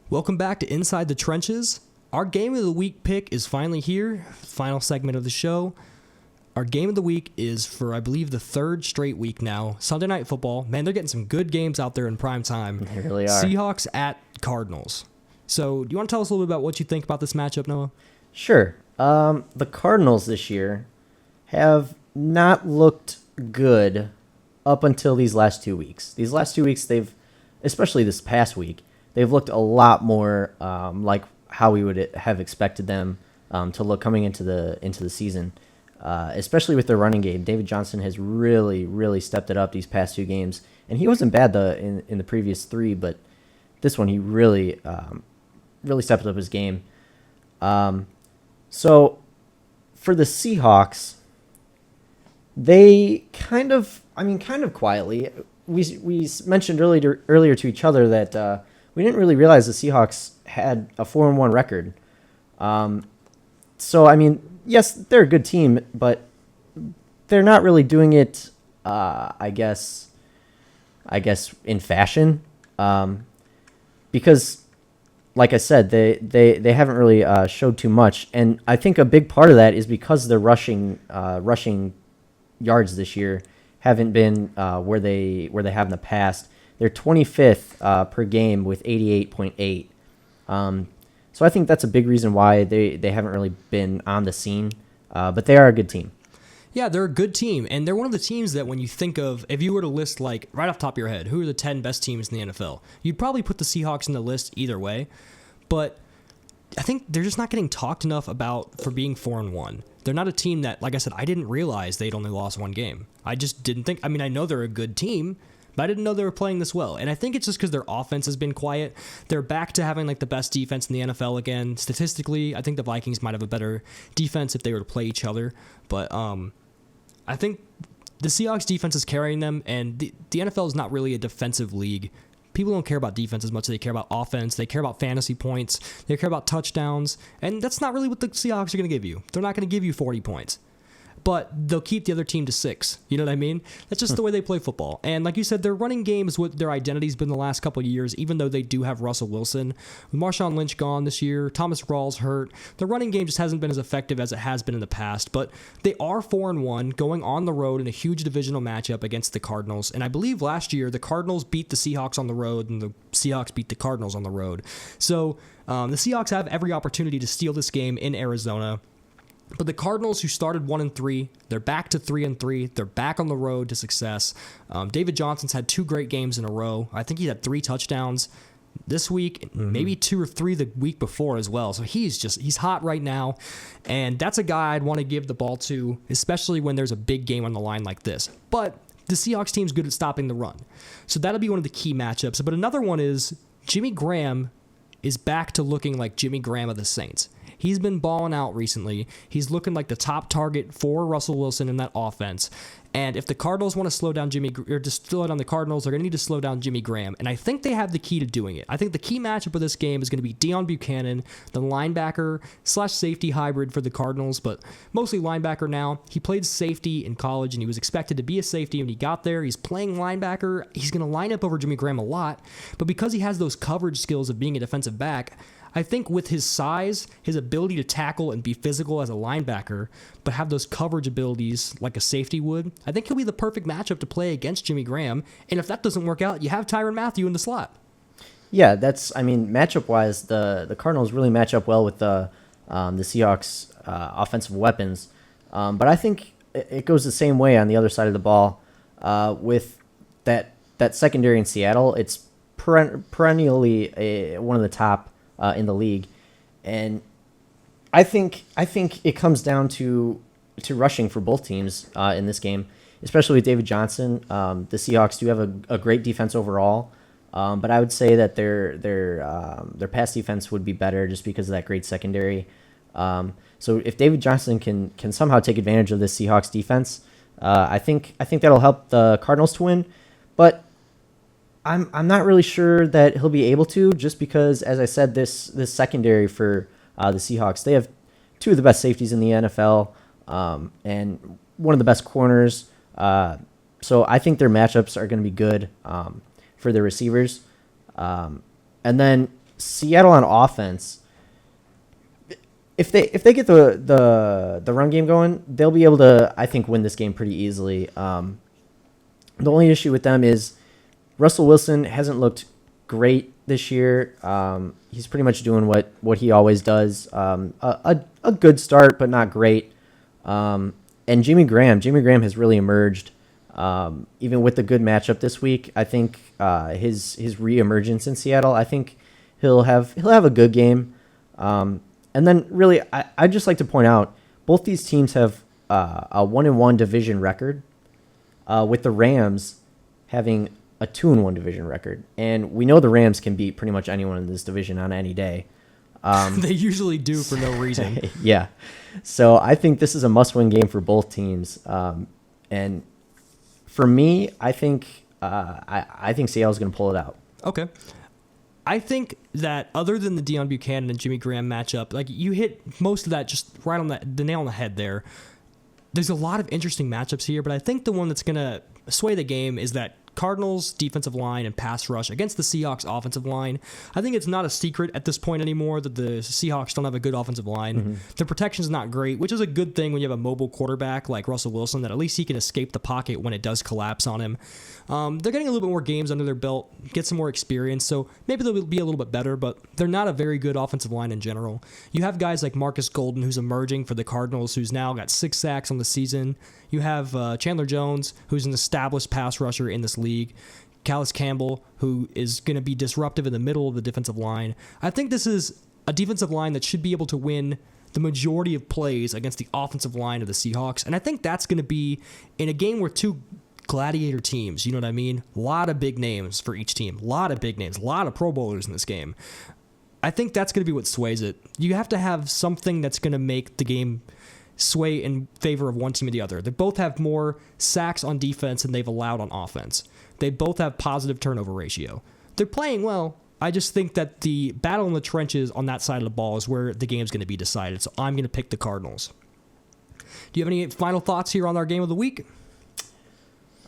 Welcome back to Inside the Trenches. Our Game of the Week pick is finally here, final segment of the show. Our Game of the Week is for, I believe, the third straight week now. Sunday Night Football. Man, they're getting some good games out there in prime time. They really are. Seahawks at Cardinals. So, do you want to tell us a little bit about what you think about this matchup, Noah? Sure. The Cardinals this year have not looked good up until these last 2 weeks. These last 2 weeks, especially this past week, they've looked a lot more like how we would have expected them to look coming into the season, especially with their running game. David Johnson has really stepped it up these past 2 games, and he wasn't bad in the previous 3, but this one he really stepped up his game. So for the Seahawks, they kind of quietly, we mentioned earlier to each other that we didn't really realize the Seahawks had a 4-1 record. So, I mean, yes, they're a good team, but they're not really doing it, I guess in fashion. Because, like I said, they haven't really showed too much. And I think a big part of that is because their rushing yards this year haven't been where they have in the past. They're 25th per game with 88.8. So I think that's a big reason why they haven't really been on the scene. But they are a good team. Yeah, they're a good team, and they're one of the teams that when you think of, if you were to list, like, right off the top of your head, who are the 10 best teams in the NFL, you'd probably put the Seahawks in the list either way. But I think they're just not getting talked enough about for being 4-1. They're not a team that, like I said, I didn't realize they'd only lost 1 game. I just didn't think, I mean, I know they're a good team, but I didn't know they were playing this well. And I think it's just because their offense has been quiet. They're back to having like the best defense in the NFL again. Statistically, I think the Vikings might have a better defense if they were to play each other. But I think the Seahawks defense is carrying them, and the NFL is not really a defensive league. People don't care about defense as much as they care about offense. They care about fantasy points. They care about touchdowns. And that's not really what the Seahawks are going to give you. They're not going to give you 40 points. But they'll keep the other team to 6. You know what I mean? That's just the way they play football. And like you said, their running game is what their identity's been the last couple of years, even though they do have Russell Wilson. With Marshawn Lynch gone this year, Thomas Rawls hurt, the running game just hasn't been as effective as it has been in the past. But they are 4-1, going on the road in a huge divisional matchup against the Cardinals. And I believe last year, the Cardinals beat the Seahawks on the road, and the Seahawks beat the Cardinals on the road. So the Seahawks have every opportunity to steal this game in Arizona. But the Cardinals, who started 1-3, they're back to 3-3. They're back on the road to success. David Johnson's had 2 great games in a row. I think he had 3 touchdowns this week, maybe 2 or 3 the week before as well. So he's hot right now. And that's a guy I'd want to give the ball to, especially when there's a big game on the line like this. But the Seahawks team's good at stopping the run. So that'll be one of the key matchups. But another one is Jimmy Graham is back to looking like Jimmy Graham of the Saints. He's been balling out recently. He's looking like the top target for Russell Wilson in that offense. And if the Cardinals want to slow down the Cardinals, they're going to need to slow down Jimmy Graham. And I think they have the key to doing it. I think the key matchup of this game is going to be Dion Buchanan, the linebacker/safety hybrid for the Cardinals, but mostly linebacker now. He played safety in college, and he was expected to be a safety when he got there. He's playing linebacker. He's going to line up over Jimmy Graham a lot. But because he has those coverage skills of being a defensive back, I think with his size, his ability to tackle and be physical as a linebacker, but have those coverage abilities like a safety would, I think he'll be the perfect matchup to play against Jimmy Graham. And if that doesn't work out, you have Tyrann Mathieu in the slot. Yeah, matchup-wise, the Cardinals really match up well with the Seahawks' offensive weapons. But I think it goes the same way on the other side of the ball. With that secondary in Seattle, it's perennially one of the top in the league, and I think it comes down to rushing for both teams in this game, especially with David Johnson. The Seahawks do have a great defense overall, but I would say that their pass defense would be better just because of that great secondary. So if David Johnson can somehow take advantage of this Seahawks defense, I think that'll help the Cardinals to win, but I'm not really sure that he'll be able to, just because, as I said, this secondary for the Seahawks, they have 2 of the best safeties in the NFL and one of the best corners. So I think their matchups are going to be good for the receivers. And then Seattle on offense, if they get the run game going, they'll be able to, I think, win this game pretty easily. The only issue with them is Russell Wilson hasn't looked great this year. He's pretty much doing what he always does. A good start, but not great. And Jimmy Graham has really emerged. Even with the good matchup this week, I think his reemergence in Seattle, I think he'll have a good game. And then really, I'd just like to point out both these teams have a 1-1 division record, with the Rams having a 2-1 division record. And we know the Rams can beat pretty much anyone in this division on any day. They usually do for no reason. Yeah. So I think this is a must-win game for both teams. And for me, I think Seattle's going to pull it out. Okay. I think that other than the Dion Buchanan and Jimmy Graham matchup, like you hit most of that just right on the nail on the head there. There's a lot of interesting matchups here, but I think the one that's going to sway the game is that Cardinals defensive line and pass rush against the Seahawks offensive line. I think it's not a secret at this point anymore that the Seahawks don't have a good offensive line. Mm-hmm. The protection's not great, which is a good thing when you have a mobile quarterback like Russell Wilson, that at least he can escape the pocket when it does collapse on him. They're getting a little bit more games under their belt, get some more experience, so maybe they'll be a little bit better, but they're not a very good offensive line in general. You have guys like Marcus Golden, who's emerging for the Cardinals, who's now got 6 sacks on the season. You have Chandler Jones, who's an established pass rusher in this league. Calais Campbell, who is going to be disruptive in the middle of the defensive line. I think this is a defensive line that should be able to win the majority of plays against the offensive line of the Seahawks, and I think that's going to be in a game where two gladiator teams, you know what I mean? A lot of big names for each team. A lot of big names. A lot of Pro Bowlers in this game. I think that's going to be what sways it. You have to have something that's going to make the game sway in favor of one team or the other. They both have more sacks on defense than they've allowed on offense. They both have positive turnover ratio. They're playing well. I just think that the battle in the trenches on that side of the ball is where the game's going to be decided, so I'm going to pick the Cardinals. Do you have any final thoughts here on our game of the week?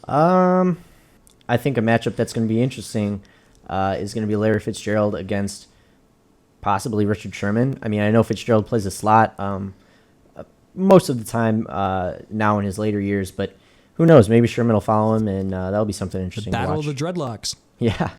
I think a matchup that's going to be interesting is going to be Larry Fitzgerald against possibly Richard Sherman. I mean, I know Fitzgerald plays a slot most of the time now in his later years, but who knows? Maybe Sherman will follow him, and that'll be something interesting The battle to watch. of the dreadlocks. Yeah.